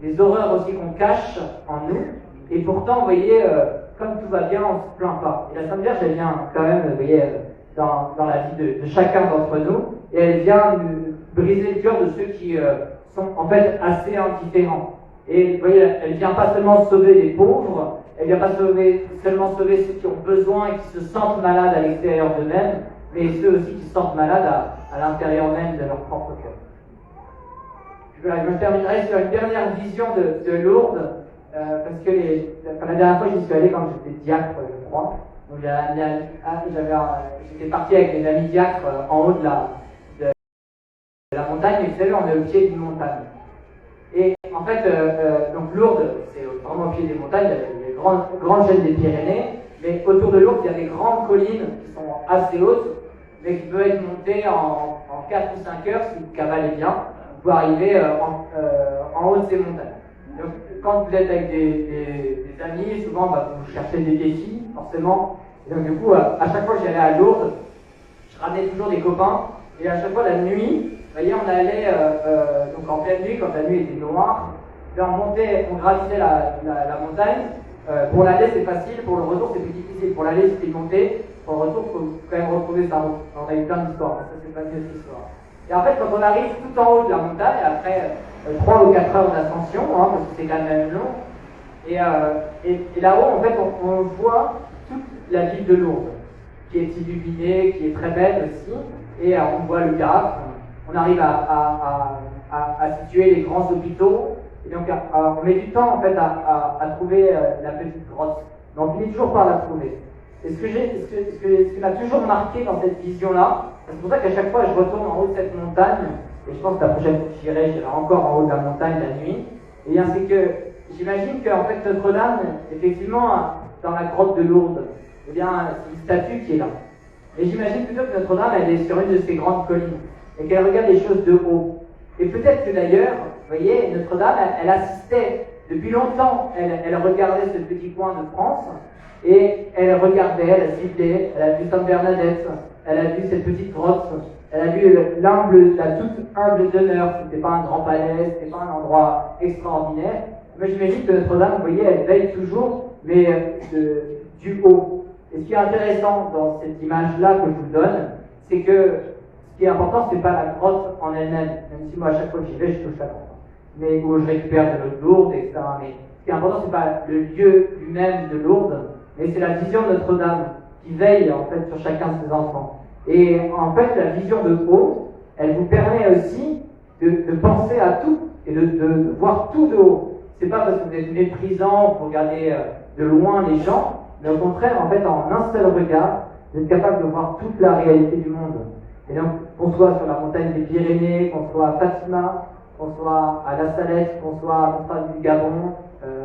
des horreurs aussi qu'on cache en nous. Et pourtant, vous voyez, comme tout va bien, on ne se plaint pas. Et la Sainte Vierge, elle vient quand même, vous voyez, dans la vie de chacun d'entre nous, et elle vient briser le cœur de ceux qui sont en fait assez indifférents. Et vous voyez, elle ne vient pas seulement sauver les pauvres, elle ne vient pas seulement sauver ceux qui ont besoin et qui se sentent malades à l'extérieur d'eux-mêmes, mais ceux aussi qui se sentent malades à l'intérieur même de leur propre cœur. je me terminerai sur une dernière vision de Lourdes, parce que la dernière fois j'y suis allé quand j'étais diacre, je crois. Donc j'étais parti avec mes amis diacres en haut de la montagne, et vous savez, on est au pied d'une montagne. Et en fait, donc Lourdes, c'est vraiment au pied des montagnes, il y a les grandes chaînes des Pyrénées, mais autour de Lourdes, il y a des grandes collines qui sont assez hautes, mais qui peuvent être montées en 4 ou 5 heures si vous cavalez bien, pour arriver en haut de ces montagnes. Donc, quand vous êtes avec des amis, souvent vous cherchez des défis, forcément. Et donc, du coup, à chaque fois que j'allais à Lourdes, je ramenais toujours des copains, et à chaque fois la nuit, vous voyez, on allait donc en pleine nuit, quand la nuit était noire, puis on gravissait la montagne. Pour l'aller, c'est facile, pour le retour, c'est plus difficile. Pour l'aller, c'était monté, pour le retour, il faut quand même retrouver sa route. On a eu plein d'histoires, ça c'est pas une autre histoire. Et en fait, quand on arrive tout en haut de la montagne, après 3 ou 4 heures d'ascension, parce que c'est quand même long, et là-haut, en fait, on voit toute la ville de Lourdes, qui est illuminée, qui est très belle aussi, et on voit le Gard, on arrive à situer les grands hôpitaux, et donc on met du temps en fait à trouver la petite grotte, mais on finit toujours par la trouver. Et ce qui m'a toujours marqué dans cette vision-là, c'est pour ça qu'à chaque fois je retourne en haut de cette montagne, et je pense que la prochaine fois que j'irai encore en haut de la montagne la nuit, et bien c'est que j'imagine qu'en fait Notre-Dame, effectivement, dans la grotte de Lourdes, eh bien c'est une statue qui est là. Et j'imagine plutôt que Notre-Dame, elle est sur une de ces grandes collines, et qu'elle regarde les choses de haut. Et peut-être que d'ailleurs, vous voyez, Notre-Dame, elle assistait, depuis longtemps, elle regardait ce petit coin de France, et elle regardait, elle ciblait, elle a vu Sainte Bernadette, elle a vu cette petite grotte, elle a vu la toute humble demeure, c'était pas un grand palais, c'était pas un endroit extraordinaire, mais j'imagine que Notre-Dame, vous voyez, elle veille toujours, mais du haut. Et ce qui est intéressant dans cette image-là que je vous donne, c'est que ce qui est important, c'est pas la grotte en elle-même, même si moi à chaque fois que j'y vais, je touche la grotte, mais où je récupère de l'eau de Lourdes, etc. Mais ce qui est important, c'est pas le lieu lui-même de Lourdes, mais c'est la vision de Notre-Dame qui veille en fait sur chacun de ses enfants. Et en fait, la vision de haut, elle vous permet aussi de penser à tout et de voir tout de haut. C'est pas parce que vous êtes méprisant, vous regardez de loin les gens, mais au contraire, en fait, en un seul regard, vous êtes capable de voir toute la réalité du monde. Et donc, qu'on soit sur la montagne des Pyrénées, qu'on soit à Fatima, qu'on soit à La Salette, qu'on soit à Notre-Dame du Gabon,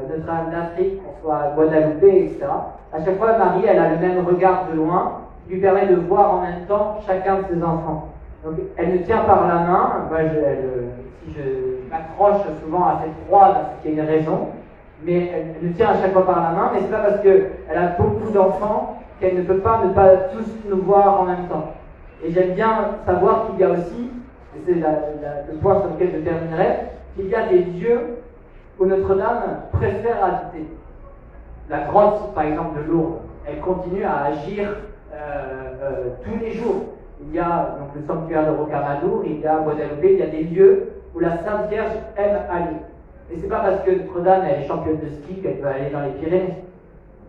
Notre-Dame d'Afrique, qu'on soit à Guadeloupe, etc. À chaque fois, Marie, elle a le même regard de loin, qui lui permet de voir en même temps chacun de ses enfants. Donc, elle nous tient par la main. Moi, si je m'accroche souvent à cette croix, parce qu'il y a une raison, mais elle nous tient à chaque fois par la main, mais c'est pas parce qu'elle a beaucoup d'enfants qu'elle ne peut pas ne pas tous nous voir en même temps. Et j'aime bien savoir qu'il y a aussi, et c'est le point sur lequel je terminerai, qu'il y a des lieux où Notre-Dame préfère habiter. La grotte, par exemple, de Lourdes, elle continue à agir tous les jours. Il y a donc le sanctuaire de Rocamadour, il y a à Guadeloupe, il y a des lieux où la Sainte Vierge aime aller. Et c'est pas parce que Notre-Dame elle est championne de ski qu'elle peut aller dans les Pyrénées.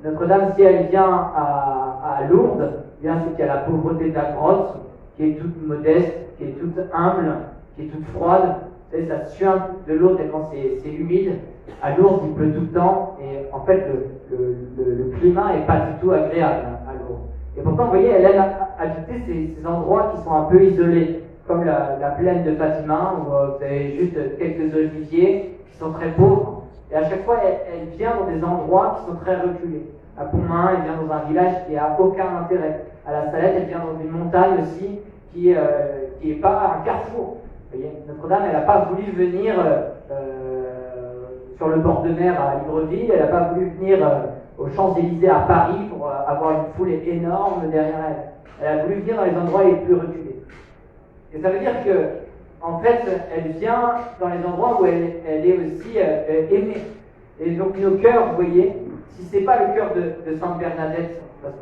Notre-Dame, si elle vient à Lourdes, bien c'est qu'il y a la pauvreté de la grotte, qui est toute modeste, qui est toute humble, qui est toute froide. Vous savez, ça suinte de Lourdes et quand c'est humide. À Lourdes, il pleut tout le temps et en fait, le climat n'est pas du tout agréable à Lourdes. Et pourtant, vous voyez, elle aime habiter ces endroits qui sont un peu isolés, comme la plaine de Fatima, où vous avez juste quelques oliviers qui sont très pauvres. Et à chaque fois, elle vient dans des endroits qui sont très reculés. À Pontmain, elle vient dans un village qui n'a aucun intérêt. À La Salette, elle vient dans une montagne aussi qui est pas un carrefour. Vous voyez, Notre-Dame, elle n'a pas voulu venir sur le bord de mer à Libreville, elle n'a pas voulu venir aux Champs-Élysées à Paris pour avoir une foule énorme derrière elle. Elle a voulu venir dans les endroits les plus reculés. Et ça veut dire que, en fait, elle vient dans les endroits où elle est aussi aimée. Et donc nos cœurs, vous voyez, si c'est pas le cœur de Sainte Bernadette, parce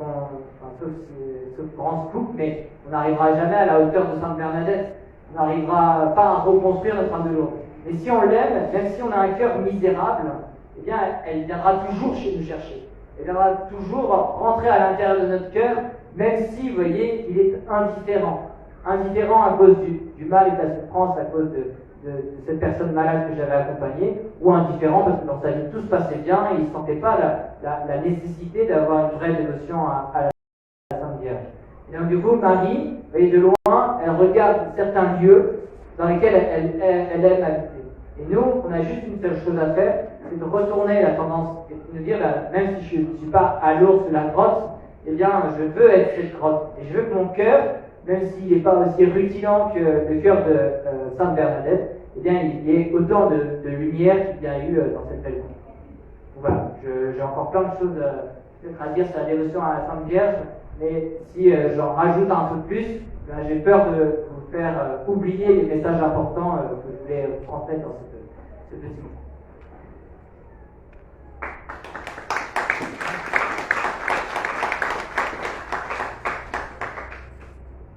sauf grand scoop, mais on n'arrivera jamais à la hauteur de Sainte Bernadette. On n'arrivera pas à reconstruire Notre-Dame de Lourdes. Mais si on l'aime, même si on a un cœur misérable, eh bien, elle viendra toujours chez nous chercher. Elle viendra toujours rentrer à l'intérieur de notre cœur, même si, vous voyez, il est indifférent. Indifférent à cause du mal et de la souffrance, à cause de cette personne malade que j'avais accompagnée, ou indifférent parce que dans sa vie tout se passait bien et il ne sentait pas la nécessité d'avoir une vraie dévotion à la Sainte Vierge. Et donc du coup, Marie, vous voyez, de loin, elle regarde certains lieux dans lesquels elle aime habiter. Et nous, on a juste une seule chose à faire, c'est de retourner la tendance, et de dire, même si je ne suis pas à l'ours de la grotte, eh bien, je veux être cette grotte. Et je veux que mon cœur, même s'il n'est pas aussi rutilant que le cœur de Sainte Bernadette, eh bien, il y ait autant de lumière qu'il y a eu dans cette belle grotte. Voilà, j'ai encore plein de choses peut-être à dire sur la dévotion à la Sainte Vierge, mais si j'en rajoute un peu plus, ben, j'ai peur de vous faire oublier les messages importants que je voulais transmettre dans ce petit moment.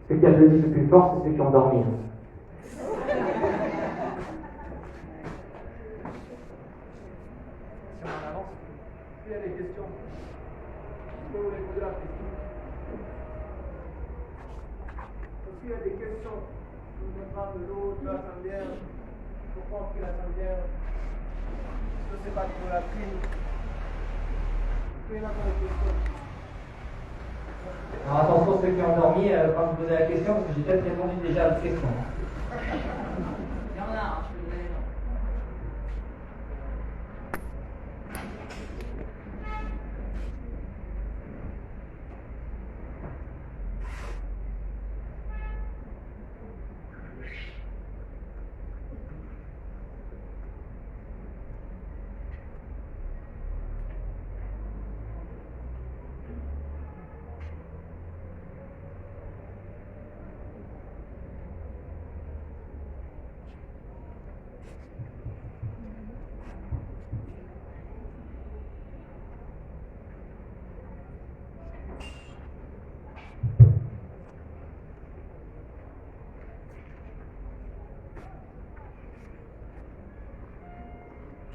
Ceux qui applaudissent le plus fort, c'est ceux qui ont dormi. S'il y a des questions, je peux vous les poser la question. S'il y a des questions, vous me parlez de l'eau, de la Sainte Vierge, pourquoi on prie la Sainte Vierge, je ne sais pas pour la prie. Est-ce qu'il y a encore des questions? Alors attention ceux qui ont dormi quand vous posez la question, parce que j'ai peut-être répondu déjà à votre question. Il y en a, je peux vous donner.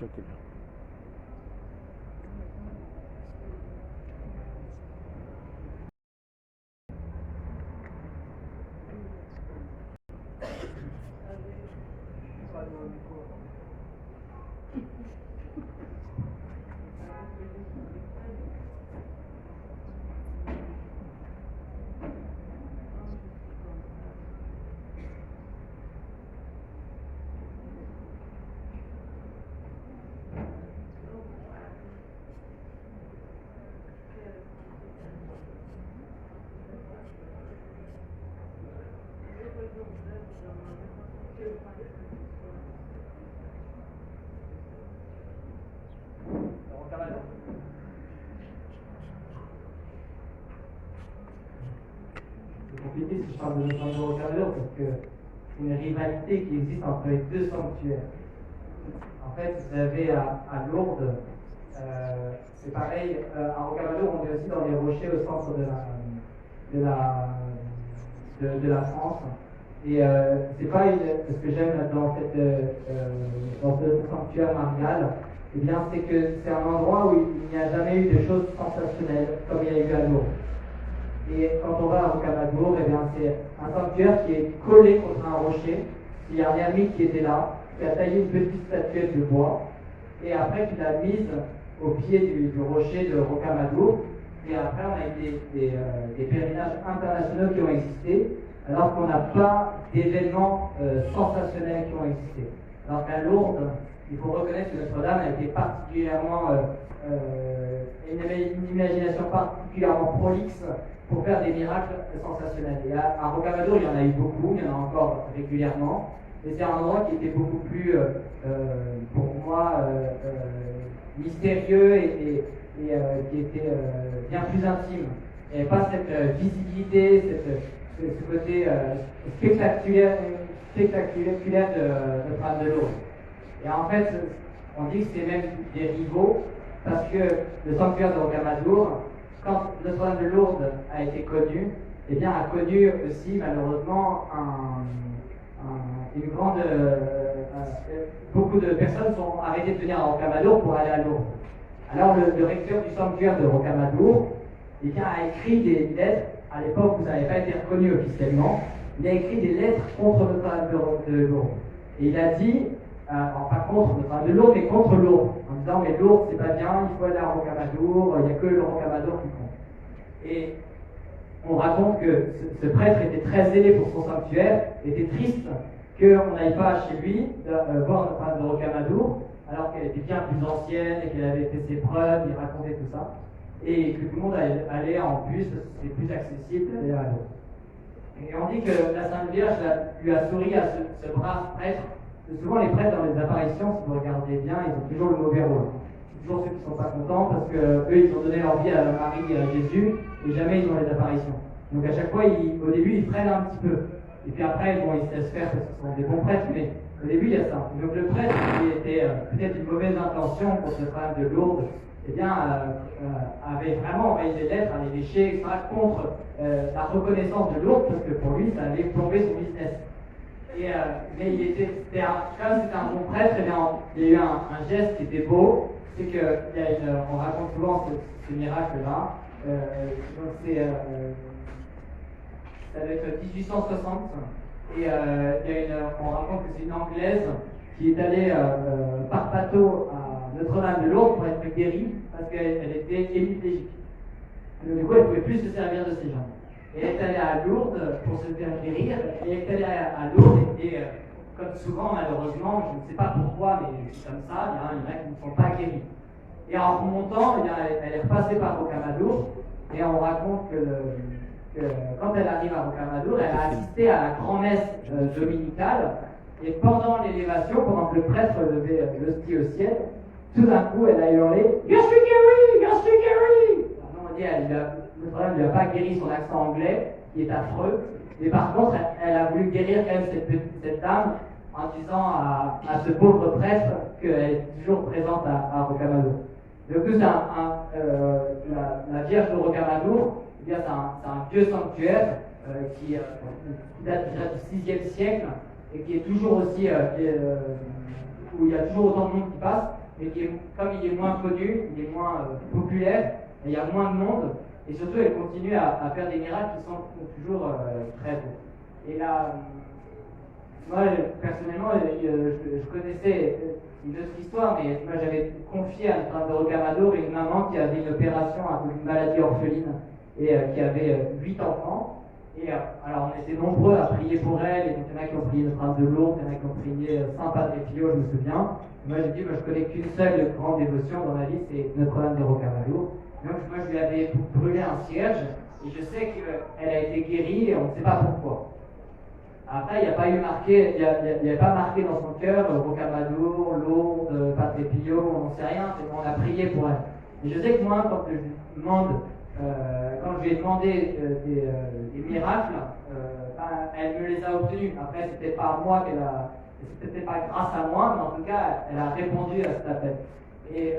Okay. C'est compliqué si je parle de notre Rocamadour parce que c'est une rivalité qui existe entre les deux sanctuaires. En fait, vous avez à Lourdes, c'est pareil, à Rocamadour, on est aussi dans les rochers au centre de la France. Et c'est pas ce que j'aime dans ce sanctuaire marial, eh bien, c'est que c'est un endroit où il n'y a jamais eu de choses sensationnelles comme il y a eu à Lourdes. Et quand on va à Rocamadour, eh bien, c'est un sanctuaire qui est collé contre un rocher. Il y a un ermite qui était là, qui a taillé une petite statuette de bois, et après qui l'a mise au pied du rocher de Rocamadour. Et après, on a eu des pèlerinages internationaux qui ont existé, alors qu'on n'a pas d'événements sensationnels qui ont existé. Alors qu'à Lourdes, il faut reconnaître que Notre-Dame a été particulièrement, une imagination particulièrement prolixe pour faire des miracles sensationnels. Et à Rocamadour, il y en a eu beaucoup, il y en a encore régulièrement, mais c'est un endroit qui était beaucoup plus, pour moi, mystérieux et qui était bien plus intime. Il n'y avait pas cette visibilité, ce côté spectaculaire de Notre-Dame de Lourdes. Et en fait, on dit que c'est même des rivaux, parce que le sanctuaire de Rocamadour, quand Notre-Dame de Lourdes a été connue, eh bien, a connu aussi malheureusement une grande... beaucoup de personnes sont arrêtées de venir à Rocamadour pour aller à Lourdes. Alors le recteur du sanctuaire de Rocamadour, eh bien, a écrit des lettres. À l'époque, vous n'avez pas été reconnu officiellement. Il a écrit des lettres contre Notre-Dame de Lourdes. Et il a dit, enfin de Lourdes, mais contre Lourdes, en disant mais Lourdes c'est pas bien, il faut aller à Rocamadour, il n'y a que le Rocamadour qui compte. Et on raconte que ce prêtre était très zélé pour son sanctuaire, était triste qu'on n'aille pas chez lui voir Notre-Dame de Rocamadour, alors qu'elle était bien plus ancienne et qu'elle avait fait ses preuves, il racontait tout ça, et que tout le monde allait en bus, c'était plus accessible d'aller à Lourdes. Et on dit que la Sainte Vierge lui a souri à ce brave prêtre. Souvent les prêtres dans les apparitions, si vous regardez bien, ils ont toujours le mauvais rôle. Toujours ceux qui ne sont pas contents parce qu'eux ils ont donné leur vie à Marie et à Jésus et jamais ils ont les apparitions. Donc à chaque fois, au début ils freinent un petit peu. Et puis après, ils se laissent faire parce que ce sont des bons prêtres, mais au début il y a ça. Donc le prêtre qui était peut-être une mauvaise intention pour ce problème de Lourdes, eh bien, avait vraiment envoyé des lettres à l'évêché, etc., contre la reconnaissance de Lourdes, parce que pour lui, ça allait plomber son business. Mais comme c'était un bon prêtre, il y a eu un geste qui était beau, c'est qu'on raconte souvent ce miracle-là. Ça doit être 1860, et on raconte que c'est une Anglaise qui est allée par bateau à Notre-Dame de Lourdes pour être guérie parce qu'elle était hémiplégique. Du coup, elle ne pouvait plus se servir de ses jambes. Et elle est allée à Lourdes pour se faire guérir, et elle est allée à Lourdes, et comme souvent, malheureusement, je ne sais pas pourquoi, mais c'est comme ça, il y en a qui ne sont pas guéris. Et en remontant, elle est repassée par Rocamadour, et on raconte que quand elle arrive à Rocamadour, elle a assisté à la grand-messe dominicale, et pendant l'élévation, pendant que le prêtre levait l'hostie au ciel, tout d'un coup, elle a hurlé « Je suis guérie! Je suis guérie !» On dit, le problème ne lui a pas guéri son accent anglais, qui est affreux, mais par contre, elle a voulu guérir quand même cette dame en disant à ce pauvre prêtre qu'elle est toujours présente à Rocamadour. Donc, la Vierge de Rocamadour, eh bien, c'est un vieux sanctuaire qui date déjà du 6e siècle et qui est toujours aussi, où il y a toujours autant de monde qui passe, mais comme il est moins connu, il est moins populaire, il y a moins de monde, et surtout elle continue à faire des miracles qui sont toujours très beaux. Et là, moi personnellement, je connaissais une autre histoire, mais moi j'avais confié à Notre-Dame de Rocamadour une maman qui avait une opération à cause d'une maladie orpheline et qui avait 8 enfants. Et alors on était nombreux à prier pour elle, et donc il y en a qui ont prié Notre-Dame de Lourdes, il y en a qui ont prié Saint Padre Pio, je me souviens. Moi j'ai dit, je connais qu'une seule grande dévotion dans ma vie, c'est Notre-Dame de Rocamadour. Donc moi je lui avais brûlé un cierge, et je sais qu'elle a été guérie, et on ne sait pas pourquoi. Après, il n'y avait pas marqué dans son cœur Rocamadour, Lourdes, Padre Pio, on n'en sait rien, on a prié pour elle. Et je sais que moi, quand je lui ai demandé des miracles, elle me les a obtenus. Après, c'était pas moi c'était pas grâce à moi, mais en tout cas, elle a répondu à cet appel. Et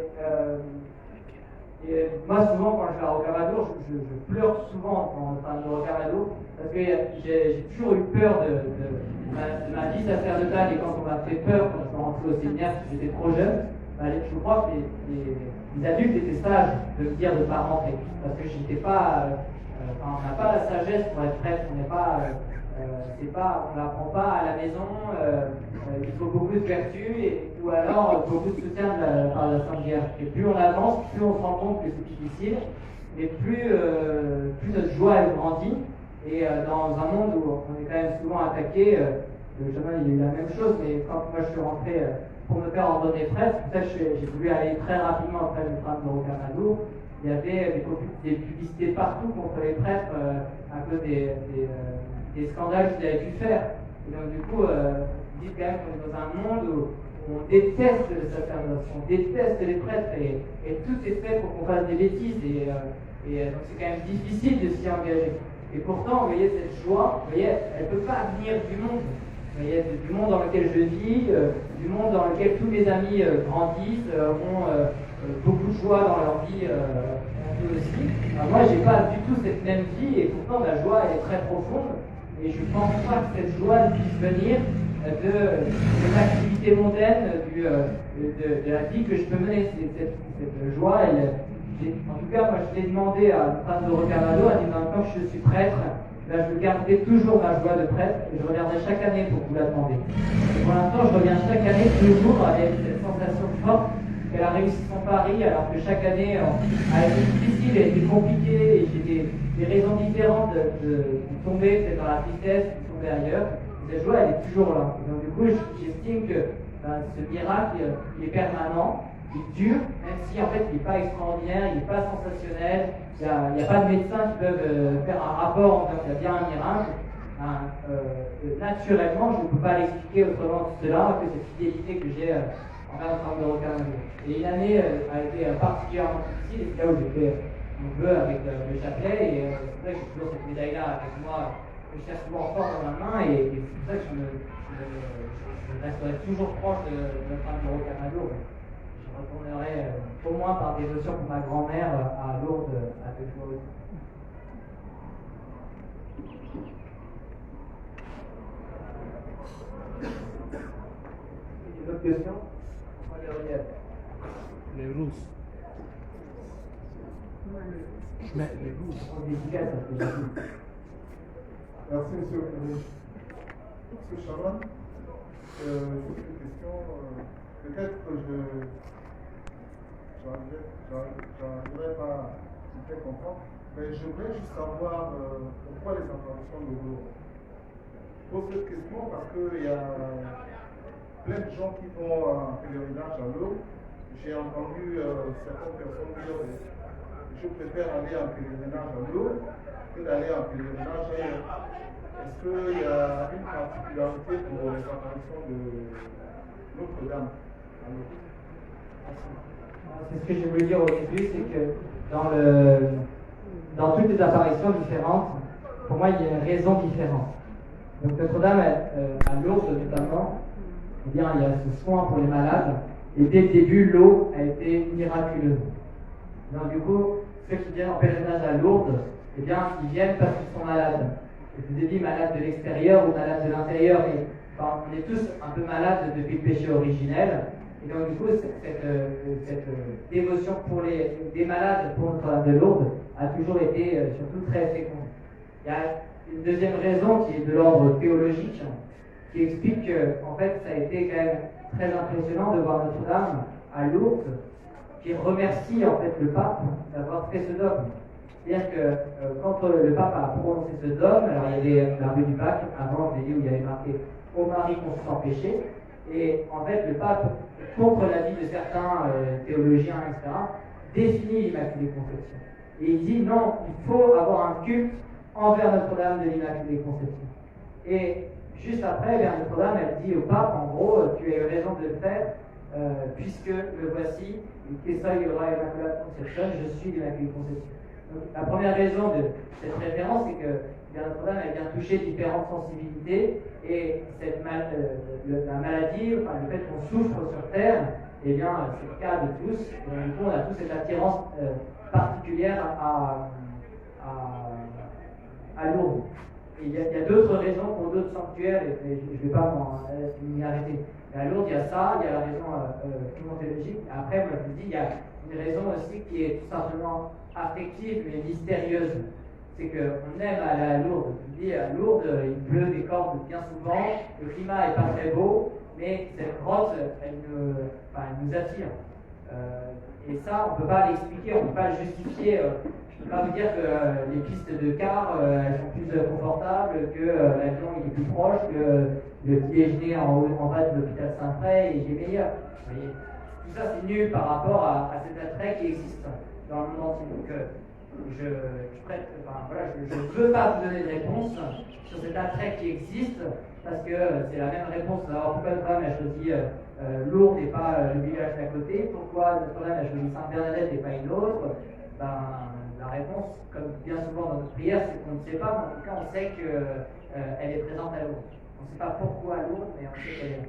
moi, souvent, quand je vais à Rocamadour, je pleure souvent en train de Rocamadour, parce que j'ai toujours eu peur de ma vie sacerdotale, et quand on m'a fait peur, quand je suis rentré au séminaire, parce que j'étais trop jeune, je crois que les adultes étaient sages de me dire de ne pas rentrer, parce que j'étais pas, on n'a pas la sagesse pour être prêtre, on n'apprend pas à la maison, il faut beaucoup de vertu, ou alors beaucoup de soutien par la Sainte Vierge. Et plus on avance, plus on se rend compte que c'est difficile, et plus notre joie elle grandit. Et dans un monde où on est quand même souvent attaqué, le chemin il y a eu la même chose, mais quand moi je suis rentré pour me faire ordonner prêtre, peut-être j'ai voulu aller très rapidement après le Notre-Dame de Rocamadour. Il y avait des publicités partout contre les prêtres à cause des scandales qu'ils avaient pu faire. Et donc du coup, vous dites quand même qu'on est dans un monde où on déteste le sacerdoce, on déteste les prêtres, et tout est fait pour qu'on fasse des bêtises, et donc c'est quand même difficile de s'y engager. Et pourtant, vous voyez, cette joie, vous voyez, elle ne peut pas venir du monde. Vous voyez, du monde dans lequel je vis, du monde dans lequel tous mes amis grandissent, ont beaucoup de joie dans leur vie, eux aussi. Alors moi, j'ai pas du tout cette même vie, et pourtant ma joie elle est très profonde, et je ne pense pas que cette joie puisse venir de l'activité mondaine, de la vie que je peux mener. Cette joie, en tout cas, moi je l'ai demandé à Notre-Dame de Rocamadour, elle dit maintenant que je suis prêtre, là, je gardais toujours ma joie de prêtre et je reviendrai chaque année pour vous la demander. Et pour l'instant, je reviens chaque année toujours avec cette sensation forte qu'elle a réussi son pari, alors que chaque année a été difficile, a été compliquée, et j'ai des raisons différentes de tomber, peut-être dans la tristesse, de tomber ailleurs. Et cette joie, elle est toujours là. Et donc, du coup, j'estime que ce miracle, il est permanent, il dure, même si en fait, il n'est pas extraordinaire, il n'est pas sensationnel, il n'y a pas de médecins qui peuvent faire un rapport en disant qu'il y a bien un miracle. Naturellement, je ne peux pas l'expliquer autrement que cela, que cette fidélité que j'ai envers notre de Rocamadour. Et une année a été particulièrement difficile, c'est là où j'ai fait mon vœu avec le chapelet, et c'est pour ça que j'ai toujours cette médaille-là avec moi, que je cherche souvent fort dans ma main, et c'est pour ça que je resterai toujours proche de notre âme de Rocamadour. Je retournerai au moins par dévotion pour ma grand-mère à Lourdes à 2 fois aussi. Une autre question? Les rousses. Mais les rousses. Merci, monsieur le Président. Monsieur Chaman, juste une question. Peut-être que je n'arriverai pas à me faire comprendre, mais je voudrais juste savoir pourquoi les apparitions de l'eau. Je pose cette question parce qu'il y a plein de gens qui vont en pèlerinage à l'eau. J'ai entendu certaines personnes dire je préfère aller en pèlerinage à l'eau que d'aller en pèlerinage ailleurs. Est-ce qu'il y a une particularité pour les apparitions de Notre-Dame à l'eau? C'est ce que j'ai voulu dire au début, c'est que dans toutes les apparitions différentes, pour moi, il y a une raison différente. Donc Notre-Dame, à Lourdes notamment, eh bien, il y a ce soin pour les malades, et dès le début, l'eau a été miraculeuse. Donc du coup, ceux qui viennent en pèlerinage à Lourdes, eh bien, ils viennent parce qu'ils sont malades. Je vous ai dit malades de l'extérieur ou malades de l'intérieur, mais enfin, on est tous un peu malades depuis le péché originel. Et donc du coup, cette dévotion pour des malades pour Notre-Dame de Lourdes a toujours été surtout très féconde. Il y a une deuxième raison qui est de l'ordre théologique, qui explique que en fait, ça a été quand même très impressionnant de voir Notre-Dame à Lourdes, qui remercie en fait le pape d'avoir fait ce dogme. C'est-à-dire que quand le pape a prononcé ce dogme, alors il y avait la rue du Bac, avant je l'ai dit, où il y avait marqué « Ô Marie conçue sans péché », et en fait le pape, contre l'avis de certains théologiens, etc., définit l'Immaculée Conception. Et il dit non, il faut avoir un culte envers Notre-Dame de l'Immaculée Conception. Et juste après, Notre-Dame, elle dit au pape, en gros, tu as eu raison de le faire, puisque le voici, que ça y aura Immaculée Conception, je suis l'Immaculée Conception. Donc, la première raison de cette référence, c'est que Notre-Dame, elle vient toucher différentes sensibilités, et la maladie, enfin, le fait qu'on souffre sur Terre, eh bien, c'est le cas de tous, et du coup, on a tous cette attirance particulière à Lourdes. Et il y a d'autres raisons pour d'autres sanctuaires, et je ne vais pas m'y arrêter. Mais à Lourdes, il y a ça, il y a la raison climatologique. Après, moi, je vous dis, il y a une raison aussi qui est tout simplement affective, mais mystérieuse. C'est qu'on aime aller à Lourdes. Je vous dis, à Lourdes, il pleut des cordes bien souvent, le climat n'est pas très beau, mais cette grotte, elle nous attire. Et ça, on ne peut pas l'expliquer, on ne peut pas le justifier. Je ne peux pas vous dire que les pistes de car, elles sont plus confortables, que l'avion est plus proche, que le petit déjeuner en bas de l'hôpital Saint-Fray est meilleur. Vous voyez, tout ça, c'est nul par rapport à cet attrait qui existe dans le monde entier. Donc, je ne veux pas vous donner de réponse sur cet attrait qui existe, parce que c'est la même réponse. Alors, pourquoi Notre-Dame a choisi Lourdes et pas le village d'à côté? Pourquoi Notre-Dame a choisi Sainte-Bernadette et pas une autre? La réponse, comme bien souvent dans notre prière, c'est qu'on ne sait pas, mais en tout cas, on sait qu'elle est présente à Lourdes. On ne sait pas pourquoi à Lourdes, mais on sait qu'elle est là.